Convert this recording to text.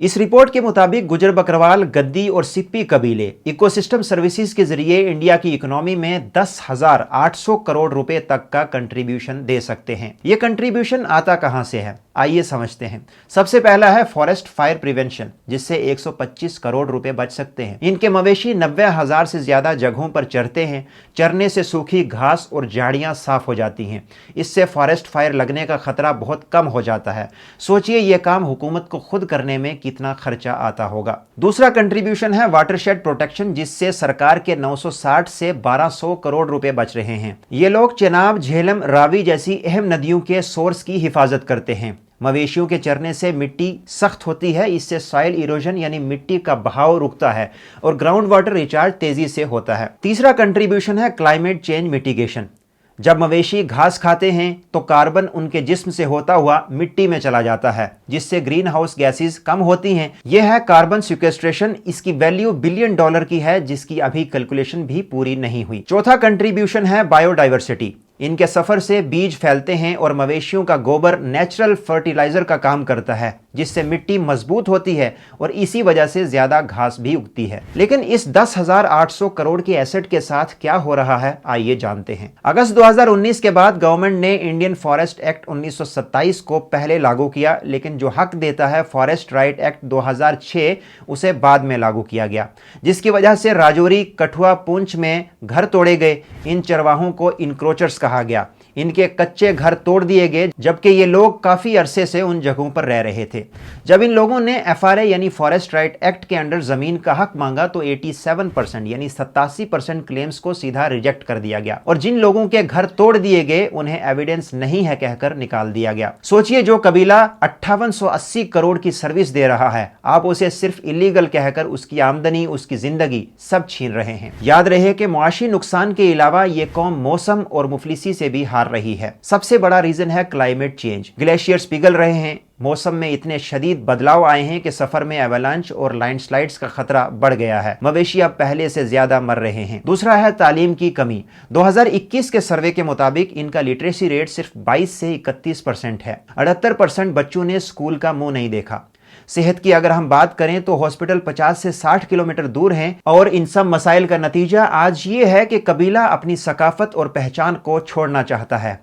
इस रिपोर्ट के मुताबिक गुजर बकरवाल, गद्दी और सिप्पी कबीले इकोसिस्टम सर्विसेज के जरिए इंडिया की इकोनॉमी में 10,800 करोड़ रुपए तक का कंट्रीब्यूशन दे सकते हैं। ये कंट्रीब्यूशन आता कहां से है, आइए समझते हैं। सबसे पहला है फॉरेस्ट फायर प्रिवेंशन, जिससे 125 करोड़ रुपए बच सकते हैं। इनके मवेशी 90,000 से ज्यादा जगहों पर चरते हैं। चरने से सूखी घास और झाड़ियां साफ हो जाती हैं। इससे फॉरेस्ट फायर लगने का खतरा बहुत कम हो जाता है। सोचिए ये काम हुकूमत को खुद करने में कितना खर्चा आता होगा। दूसरा कंट्रीब्यूशन है वाटरशेड प्रोटेक्शन, जिससे सरकार के 960 से 1200 करोड़ रुपए बच रहे हैं। ये लोग चेनाब, झेलम, रावी जैसी अहम नदियों के सोर्स की हिफाजत करते हैं। मवेशियों के चरने से मिट्टी सख्त होती है, इससे सॉइल इरोजन यानी मिट्टी का बहाव रुकता है और ग्राउंड वाटर रिचार्ज तेजी से होता है। तीसरा कंट्रीब्यूशन है क्लाइमेट चेंज मिटिगेशन। जब मवेशी घास खाते हैं तो कार्बन उनके जिस्म से होता हुआ मिट्टी में चला जाता है, जिससे ग्रीन हाउस गैसेस कम होती हैं। यह है कार्बन सिक्वेस्ट्रेशन। इसकी वैल्यू $1 बिलियन की है, जिसकी अभी कैलकुलेशन भी पूरी नहीं हुई। चौथा कंट्रीब्यूशन है बायोडाइवर्सिटी। इनके सफर से बीज फैलते हैं और मवेशियों का गोबर नेचुरल फर्टिलाइजर का काम करता है, जिससे मिट्टी मजबूत होती है और इसी वजह से ज्यादा घास भी उगती है। लेकिन इस 10,800 करोड़ के एसेट के साथ क्या हो रहा है, आइए जानते हैं। अगस्त 2019 के बाद गवर्नमेंट ने इंडियन फॉरेस्ट एक्ट 1927 को पहले लागू किया, लेकिन जो हक देता है फॉरेस्ट राइट एक्ट 2006 उसे बाद में लागू किया गया, जिसकी वजह से राजौरी, कठुआ, पुंछ में घर तोड़े गए। इन चरवाहों को इंक्रोचर्स कहा गया। इनके कच्चे घर तोड़ दिए गए, जबकि ये लोग काफी अरसे से उन जगहों पर रह रहे थे। जब इन लोगों ने एफआरए यानी फॉरेस्ट राइट एक्ट के अंडर जमीन का हक मांगा तो 87% यानी 87% क्लेम्स को सीधा रिजेक्ट कर दिया गया और जिन लोगों के घर तोड़ दिए गए उन्हें एविडेंस नहीं है कहकर निकाल दिया गया। सोचिए, जो कबीला 5880 करोड़ की सर्विस दे रहा है, आप उसे सिर्फ इलीगल कहकर उसकी आमदनी, उसकी जिंदगी सब छीन रहे हैं। याद रहे कि मुआशी नुकसान के अलावा ये कौम मौसम और मुफलिसी से भी हार रही है। सबसे बड़ा रीजन है क्लाइमेट चेंज। ग्लेशियर्स पिघल रहे हैं, मौसम में इतने शदीद बदलाव आए हैं कि सफर में एवलांच और लैंडस्लाइड्स का खतरा बढ़ गया है। मवेशी अब पहले से ज्यादा मर रहे हैं। दूसरा है तालीम की कमी। 2021 के सर्वे के मुताबिक इनका लिटरेसी रेट सिर्फ 22 से 31% है। 78% बच्चों ने स्कूल का मुंह नहीं देखा। सेहत की अगर हम बात करें तो हॉस्पिटल 50 से 60 किलोमीटर दूर हैं और इन सब मसाइल का नतीजा आज ये है कि कबीला अपनी सकाफत और पहचान को छोड़ना चाहता है।